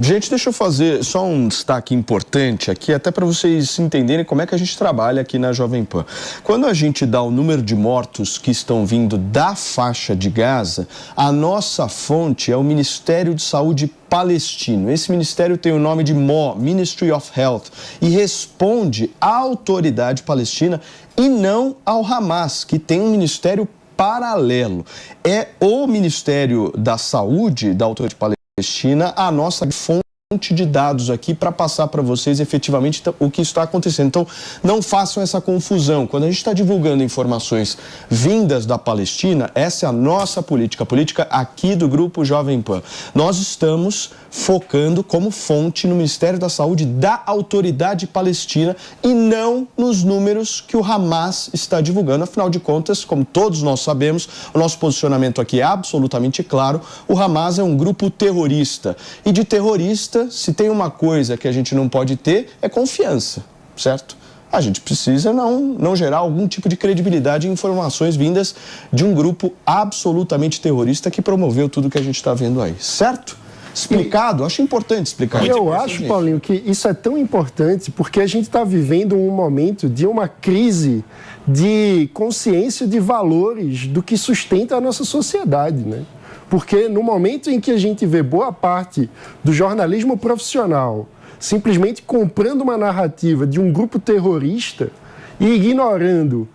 Gente, deixa eu fazer só um destaque importante aqui, até para vocês entenderem como é que a gente trabalha aqui na Jovem Pan. Quando a gente dá o número de mortos que estão vindo da faixa de Gaza, a nossa fonte é o Ministério de Saúde palestino. Esse ministério tem o nome de MOH, Ministry of Health, e responde à autoridade palestina e não ao Hamas, que tem um ministério paralelo. É o Ministério da Saúde da autoridade palestina a nossa fonte de dados aqui para passar para vocês efetivamente o que está acontecendo. Então, não façam essa confusão. Quando a gente está divulgando informações vindas da Palestina, essa é a nossa política, a política aqui do Grupo Jovem Pan. Nós estamos focando como fonte no Ministério da Saúde da autoridade palestina e não nos números que o Hamas está divulgando. Afinal de contas, como todos nós sabemos, o nosso posicionamento aqui é absolutamente claro. O Hamas é um grupo terrorista. E de terrorista, se tem uma coisa que a gente não pode ter, é confiança, certo? A gente precisa não gerar algum tipo de credibilidade em informações vindas de um grupo absolutamente terrorista que promoveu tudo que a gente está vendo aí, certo? Explicado? Acho importante explicar. Eu acho, Paulinho, que isso é tão importante porque a gente está vivendo um momento de uma crise de consciência de valores do que sustenta a nossa sociedade, né? Porque no momento em que a gente vê boa parte do jornalismo profissional simplesmente comprando uma narrativa de um grupo terrorista e ignorando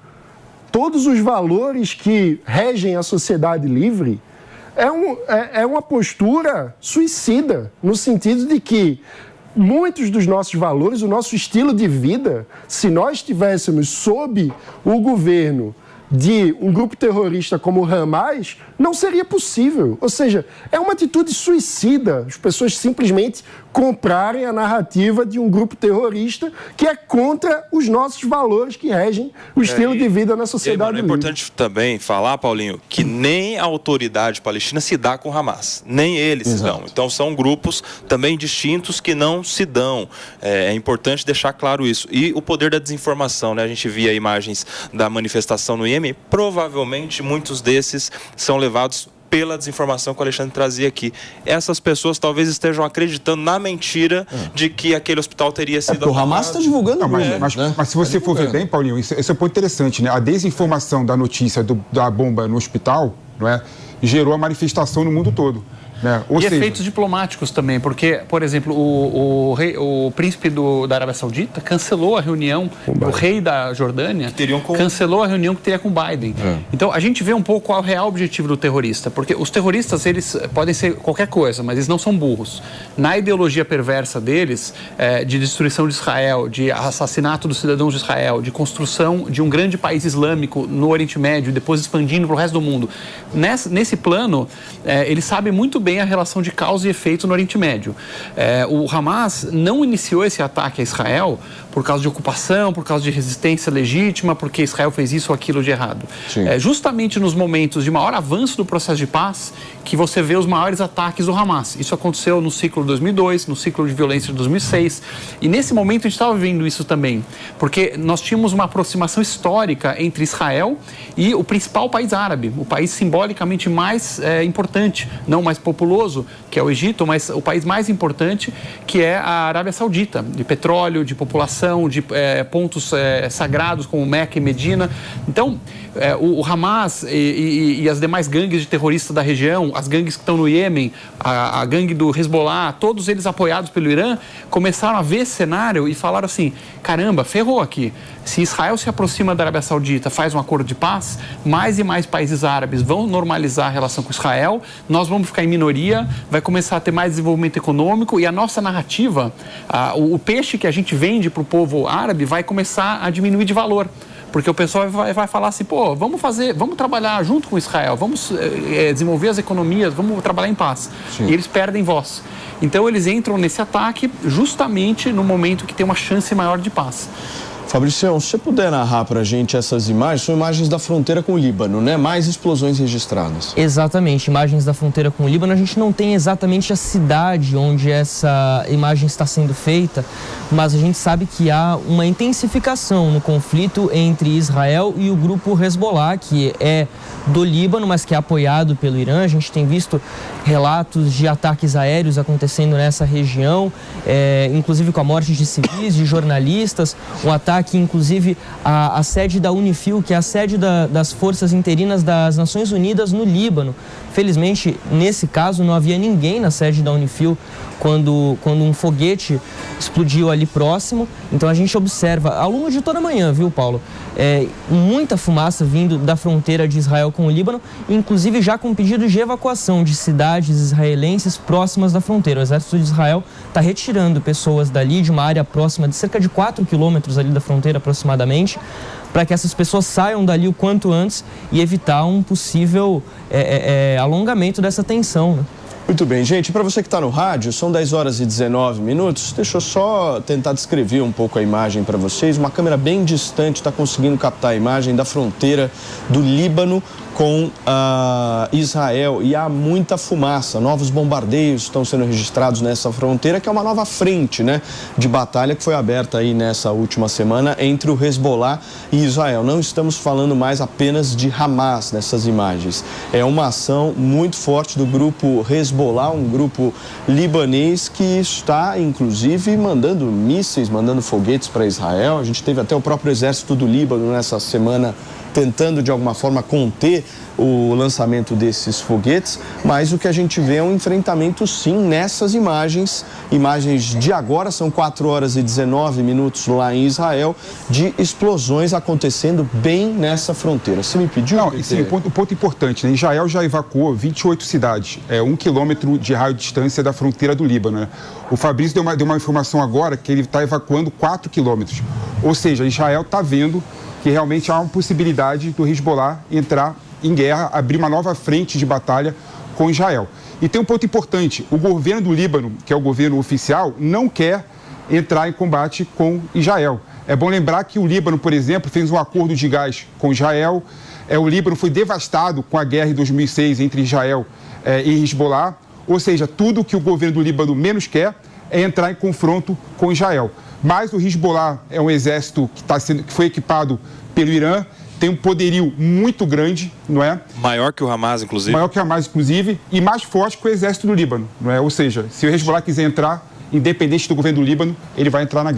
todos os valores que regem a sociedade livre, é uma postura suicida, no sentido de que muitos dos nossos valores, o nosso estilo de vida, se nós estivéssemos sob o governo de um grupo terrorista como o Hamas, não seria possível. Ou seja, é uma atitude suicida as pessoas simplesmente comprarem a narrativa de um grupo terrorista que é contra os nossos valores que regem o estilo de vida na sociedade. É importante também falar, Paulinho, que nem a autoridade palestina se dá com o Hamas, nem eles se dão. Então são grupos também distintos que não se dão. É importante deixar claro isso. E o poder da desinformação, né? A gente via imagens da manifestação no Iêmen, provavelmente muitos desses são levados pela desinformação que o Alexandre trazia aqui. Essas pessoas talvez estejam acreditando na mentira de que aquele hospital teria sido... O Hamas está divulgando mas se você for ver bem, Paulinho, isso é um ponto interessante, né? A desinformação da notícia da bomba no hospital, não é, gerou a manifestação no mundo todo. Efeitos diplomáticos também, porque, por exemplo, o príncipe da Arábia Saudita cancelou a reunião, o rei da Jordânia cancelou a reunião que teria com Biden. Então, a gente vê um pouco qual é o real objetivo do terrorista, porque os terroristas, eles podem ser qualquer coisa, mas eles não são burros. Na ideologia perversa deles, de destruição de Israel, de assassinato dos cidadãos de Israel, de construção de um grande país islâmico no Oriente Médio, depois expandindo para o resto do mundo, nesse plano, eles sabem muito bem a relação de causa e efeito no Oriente Médio. O Hamas não iniciou esse ataque a Israel por causa de ocupação, por causa de resistência legítima, porque Israel fez isso ou aquilo de errado. Justamente nos momentos de maior avanço do processo de paz que você vê os maiores ataques do Hamas. Isso aconteceu no ciclo de 2002, no ciclo de violência de 2006. E nesse momento a gente estava vendo isso também, porque nós tínhamos uma aproximação histórica entre Israel e o principal país árabe, o país simbolicamente mais importante, não mais populoso, que é o Egito, mas o país mais importante, que é a Arábia Saudita, de petróleo, de população, de pontos sagrados como Meca e Medina. Então, o Hamas e as demais gangues de terroristas da região, as gangues que estão no Iêmen, a gangue do Hezbollah, todos eles apoiados pelo Irã, começaram a ver esse cenário e falaram assim, caramba, ferrou aqui. Se Israel se aproxima da Arábia Saudita, faz um acordo de paz, mais e mais países árabes vão normalizar a relação com Israel, nós vamos ficar em minoria, vai começar a ter mais desenvolvimento econômico e a nossa narrativa, o peixe que a gente vende para o povo árabe vai começar a diminuir de valor. Porque o pessoal vai falar assim, pô, vamos trabalhar junto com Israel, vamos desenvolver as economias, vamos trabalhar em paz. Sim. E eles perdem voz. Então eles entram nesse ataque justamente no momento que tem uma chance maior de paz. Fabricião, se você puder narrar para a gente essas imagens, são imagens da fronteira com o Líbano, né? Mais explosões registradas. Exatamente, imagens da fronteira com o Líbano. A gente não tem exatamente a cidade onde essa imagem está sendo feita, mas a gente sabe que há uma intensificação no conflito entre Israel e o grupo Hezbollah, que é do Líbano, mas que é apoiado pelo Irã. A gente tem visto relatos de ataques aéreos acontecendo nessa região, inclusive com a morte de civis, de jornalistas, um ataque inclusive à sede da UNIFIL, que é a sede das forças interinas das Nações Unidas no Líbano. Felizmente, nesse caso, não havia ninguém na sede da UNIFIL quando um foguete explodiu ali próximo. Então a gente observa, ao longo de toda a manhã, viu, Paulo? Muita fumaça vindo da fronteira de Israel com o Líbano, inclusive já com pedido de evacuação de cidades israelenses próximas da fronteira. O exército de Israel está retirando pessoas dali, de uma área próxima de cerca de 4 quilômetros ali da fronteira aproximadamente, para que essas pessoas saiam dali o quanto antes e evitar um possível alongamento dessa tensão, né? Muito bem, gente, para você que está no rádio, são 10 horas e 19 minutos, deixa eu só tentar descrever um pouco a imagem para vocês. Uma câmera bem distante está conseguindo captar a imagem da fronteira do Líbano com Israel, e há muita fumaça, novos bombardeios estão sendo registrados nessa fronteira, que é uma nova frente, né, de batalha que foi aberta aí nessa última semana entre o Hezbollah e Israel. Não estamos falando mais apenas de Hamas nessas imagens, é uma ação muito forte do grupo Hezbollah, um grupo libanês que está inclusive mandando mísseis, mandando foguetes para Israel. A gente teve até o próprio exército do Líbano nessa semana tentando de alguma forma conter o lançamento desses foguetes, mas o que a gente vê é um enfrentamento sim nessas imagens de agora, são 4 horas e 19 minutos lá em Israel, de explosões acontecendo bem nessa fronteira. Você me pediu? Não, sim, um ponto importante, né? Israel já evacuou 28 cidades, 1 quilômetro de raio de distância da fronteira do Líbano, né? O Fabrício deu uma informação agora que ele está evacuando 4 quilômetros, ou seja, Israel está vendo que realmente há uma possibilidade do Hezbollah entrar em guerra, abrir uma nova frente de batalha com Israel. E tem um ponto importante, o governo do Líbano, que é o governo oficial, não quer entrar em combate com Israel. É bom lembrar que o Líbano, por exemplo, fez um acordo de gás com Israel, o Líbano foi devastado com a guerra em 2006 entre Israel e Hezbollah, ou seja, tudo que o governo do Líbano menos quer é entrar em confronto com Israel. Mas o Hezbollah é um exército que foi equipado pelo Irã, tem um poderio muito grande, não é? Maior que o Hamas, inclusive. Maior que o Hamas, inclusive, e mais forte que o exército do Líbano, não é? Ou seja, se o Hezbollah quiser entrar, independente do governo do Líbano, ele vai entrar na guerra.